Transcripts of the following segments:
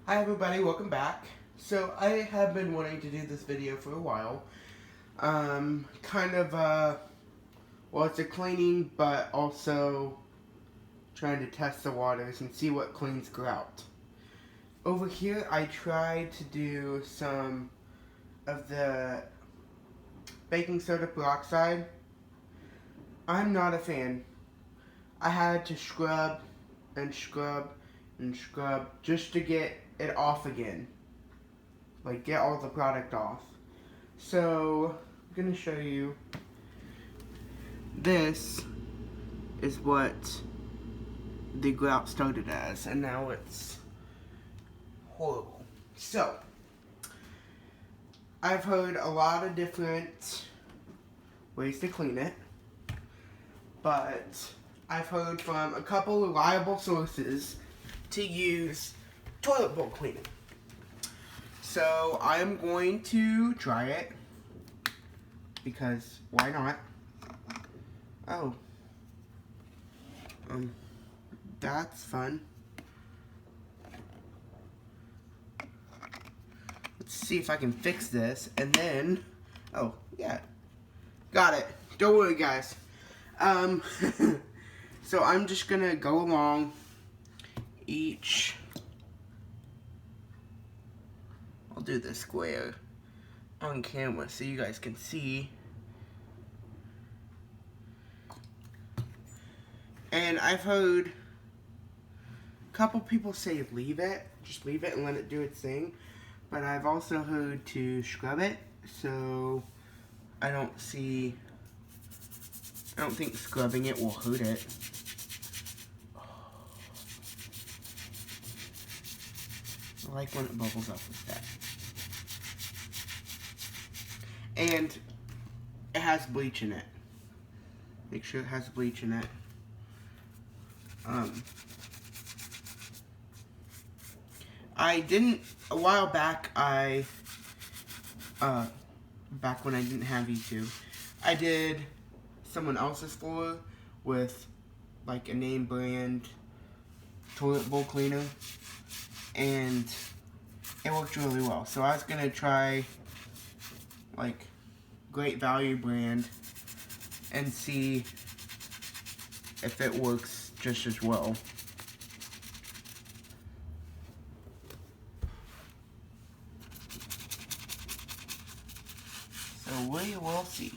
Hi everybody, welcome back. So I have been wanting to do this video for a while. Well, it's a cleaning, but also trying to test the waters and see what cleans grout. Over here, I tried to do some of the baking soda peroxide. I'm not a fan. I had to scrub and scrub and scrub just to get it off again. Like, get all the product off. So, I'm going to show you. This is what the grout started as, and now it's horrible. So, I've heard a lot of different ways to clean it, but I've heard from a couple reliable sources to use toilet bowl cleaning. So I am going to try it, because why not? Oh, that's fun. Let's see if I can fix this, and then, oh, yeah, got it. Don't worry, guys. So I'm just gonna go along each. I'll do the square on camera so you guys can see. And I've heard a couple people say leave it, just leave it and let it do its thing. But I've also heard to scrub it, so I don't think scrubbing it will hurt it. I like when it bubbles up with that. And it has bleach in it. Make sure it has bleach in it. I didn't, a while back, back when I didn't have YouTube, I did someone else's floor with like a name brand toilet bowl cleaner, and it worked really well. So I was gonna try like Great Value brand and see if it works just as well. So we will see.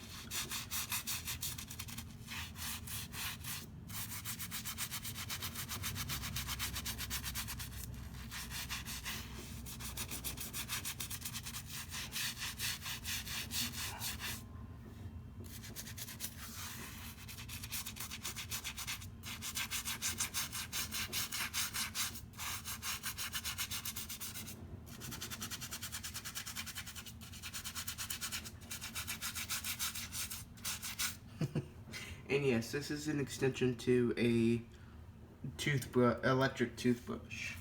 And yes, this is an extension to a electric toothbrush.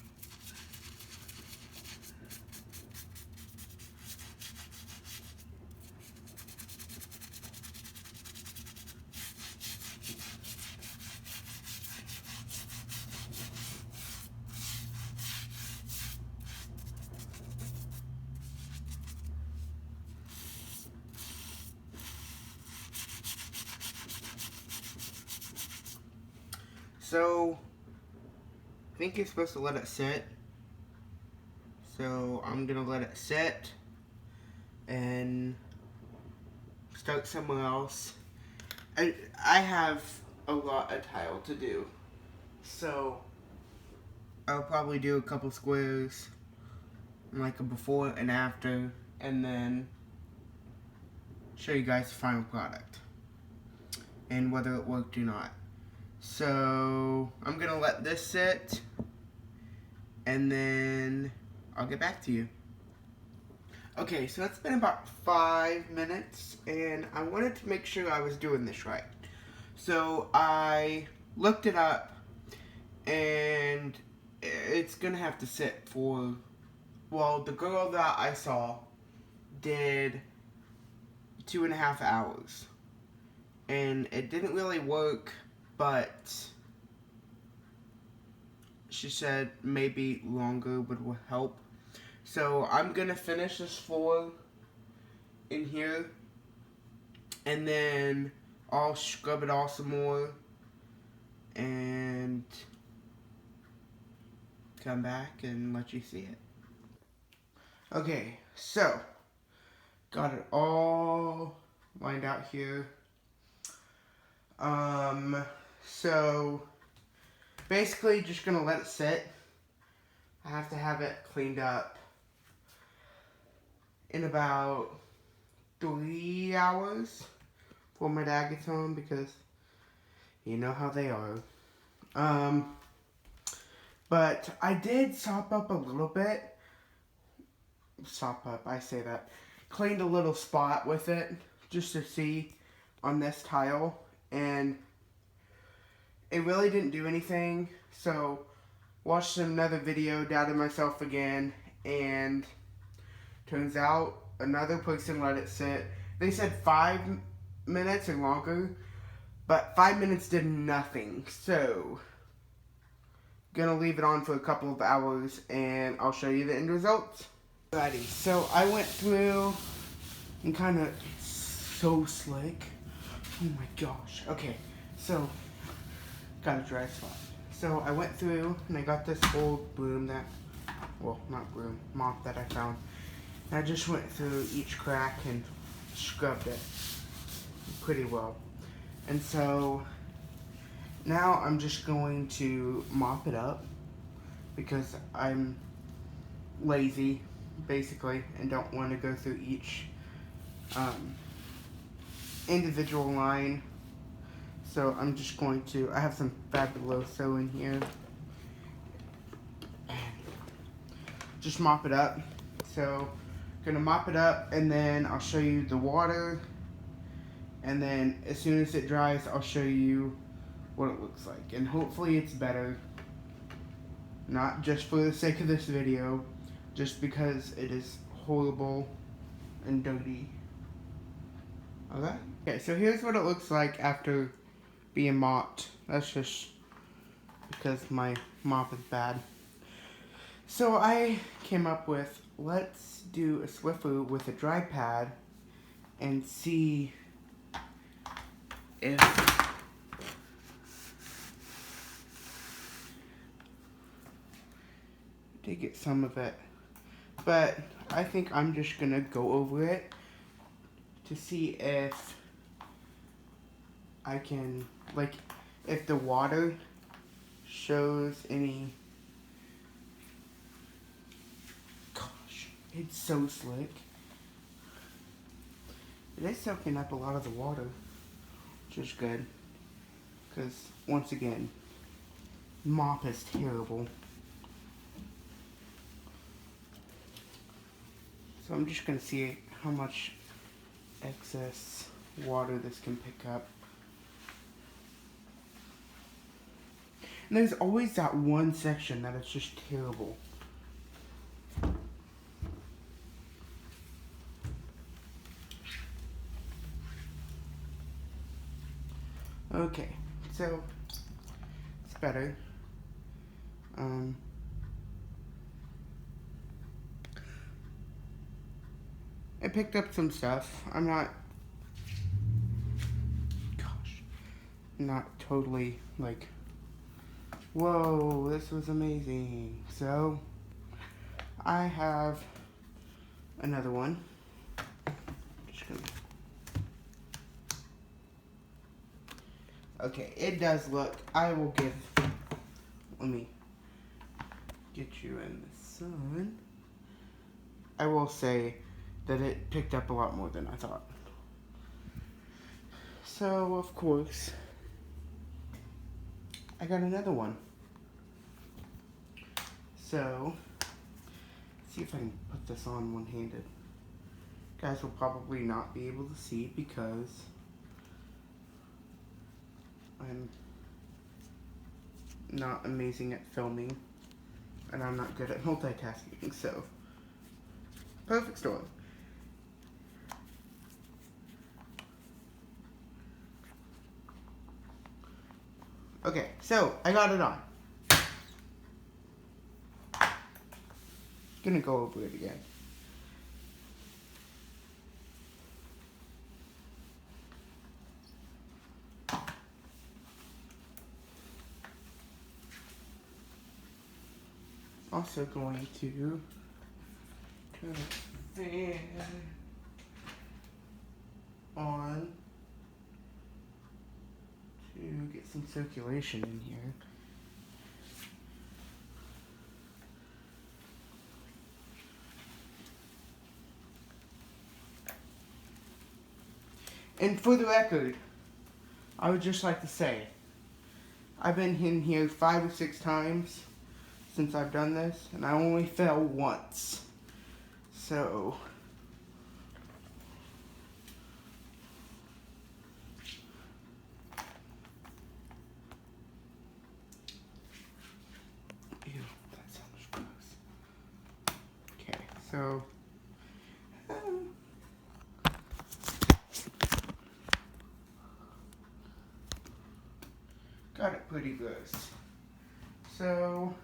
So, I think you're supposed to let it sit. So, I'm gonna let it sit and start somewhere else. I have a lot of tile to do. So, I'll probably do a couple squares, like a before and after, and then show you guys the final product and whether it worked or not. So I'm gonna let this sit, and then I'll get back to you. Okay, so it's been about 5 minutes, and I wanted to make sure I was doing this right. So I looked it up, and it's gonna have to sit for, well, the girl that I saw did 2.5 hours, and it didn't really work, but she said maybe longer would help. So I'm gonna finish this floor in here, and then I'll scrub it all some more and come back and let you see it. Okay, so got it all lined out here. So basically just gonna let it sit. I have to have it cleaned up in about 3 hours before my dad gets home, because you know how they are. But I did sop up a little bit. Sop up, I say that. Cleaned a little spot with it just to see on this tile, and it really didn't do anything. So watched another video, doubted myself again, and turns out another person let it sit. They said 5 minutes or longer, but 5 minutes did nothing. So gonna leave it on for a couple of hours and I'll show you the end results. Alrighty, so I went through and kind of so slick. Oh my gosh. Okay, so got a dry spot. So I went through and I got this old broom that, well, not broom, mop that I found. And I just went through each crack and scrubbed it pretty well. And so now I'm just going to mop it up because I'm lazy, basically, and don't want to go through each individual line. So I'm just going to, I have some Fabuloso in here. Just mop it up. So gonna mop it up and then I'll show you the water. And then as soon as it dries, I'll show you what it looks like. And hopefully it's better. Not just for the sake of this video, just because it is horrible and dirty. Okay? Okay, so here's what it looks like after being mopped. That's just because my mop is bad. So I came up with, let's do a Swiffer with a dry pad and see if to get some of it. But I think I'm just gonna go over it to see if I can, like, if the water shows any. Gosh, it's so slick. It is soaking up a lot of the water, which is good. Because, once again, mop is terrible. So I'm just going to see how much excess water this can pick up. And there's always that one section that is just terrible. Okay, so it's better. I picked up some stuff. I'm not totally like, whoa, this was amazing. So I have another one. Just gonna... Okay, it does look, I will give, let me get you in the sun. I will say that it picked up a lot more than I thought. So, of course, I got another one. So, let's see if I can put this on one-handed. Guys will probably not be able to see because I'm not amazing at filming and I'm not good at multitasking, so perfect storm. Okay, so I got it on. Gonna go over it again. Also going to turn the fan on to get some circulation in here. And for the record, I would just like to say, I've been in here 5 or 6 times since I've done this, and I only fell once. So, ew, that sounds gross. Okay, so, got it pretty gross. So,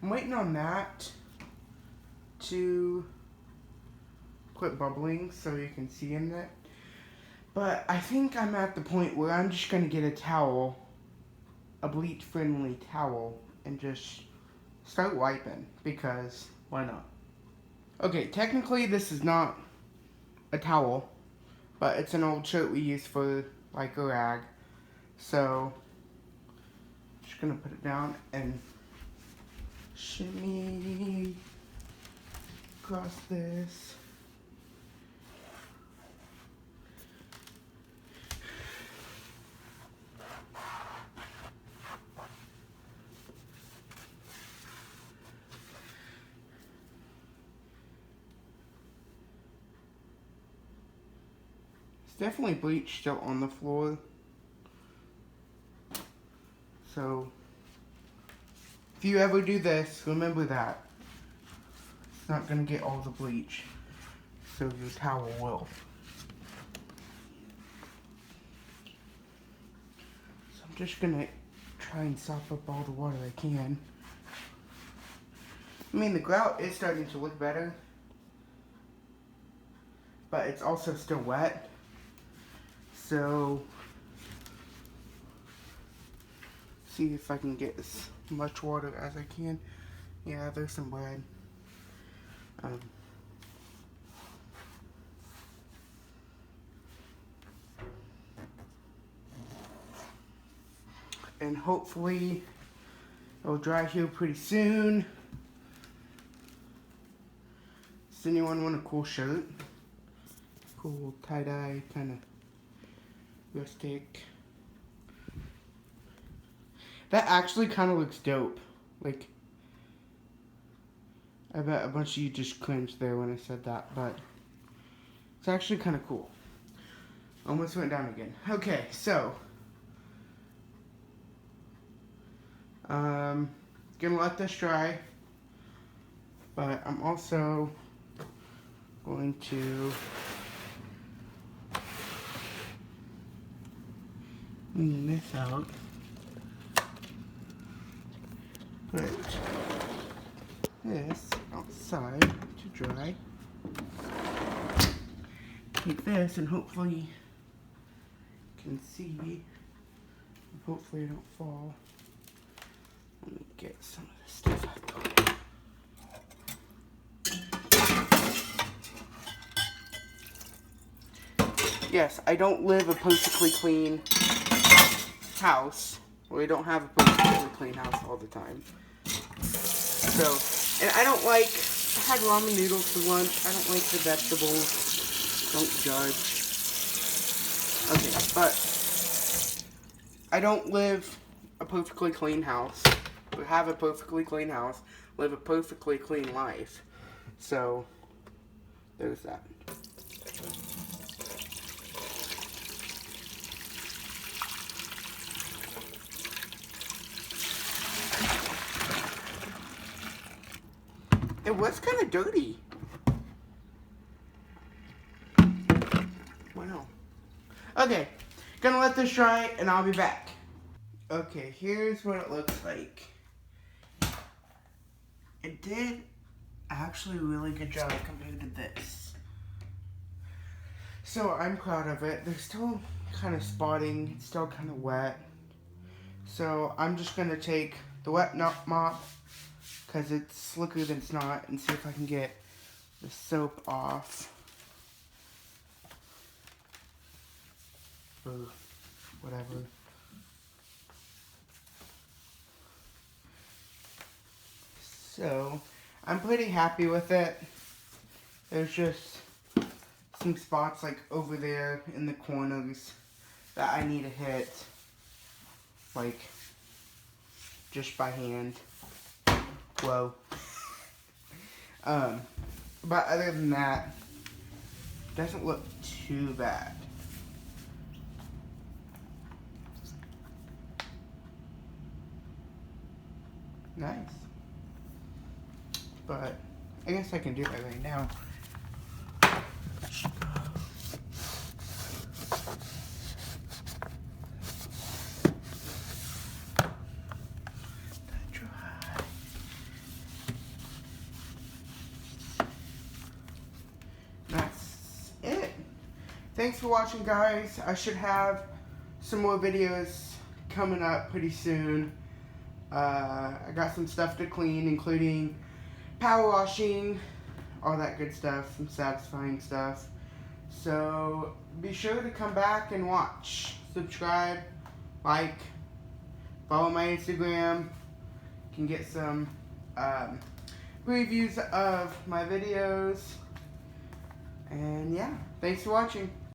I'm waiting on that to quit bubbling so you can see in it. But I think I'm at the point where I'm just going to get a towel, a bleach-friendly towel, and just start wiping, because why not? Okay, technically this is not a towel, but it's an old shirt we use for like a rag. So, just going to put it down and shimmy across this. It's definitely bleach still on the floor. So, if you ever do this, remember that. It's not going to get all the bleach. So your towel will. So I'm just going to try and sop up all the water I can. I mean, the grout is starting to look better. But it's also still wet. So, see if I can get as much water as I can. Yeah, there's some bread. And hopefully it'll dry here pretty soon. Does anyone want a cool shirt? Cool tie-dye, kind of rustic. That actually kind of looks dope. Like, I bet a bunch of you just cringed there when I said that, but it's actually kind of cool. Almost went down again. Okay, so gonna let this dry, but I'm also going to clean this out. Put this outside to dry. Take this and hopefully you can see. Hopefully it don't fall. Let me get some of this stuff out. Yes, I don't live a perfectly clean house. We don't have a perfectly clean house all the time. So, and I don't like, I had ramen noodles for lunch. I don't like the vegetables. Don't judge. Okay, but I don't live a perfectly clean house. We have a perfectly clean house. Live a perfectly clean life. So, there's that. It was kind of dirty. Wow. Okay, gonna let this dry and I'll be back. Okay, here's what it looks like. it did actually a really good job compared to this. So I'm proud of it. There's still kind of spotting. It's still kind of wet. So I'm just going to take the wet mop, because it's slicker than snot, and see if I can get the soap off. Or whatever. So I'm pretty happy with it. There's just some spots like over there in the corners that I need to hit, like just by hand. Whoa. But other than that, it doesn't look too bad. Nice. But I guess I can do that right now. That's it. Thanks for watching, guys. I should have some more videos coming up pretty soon. I got some stuff to clean, including power washing, all that good stuff, some satisfying stuff. So be sure to come back and watch. Subscribe, like, follow my Instagram. You can get some previews of my videos. And yeah, thanks for watching.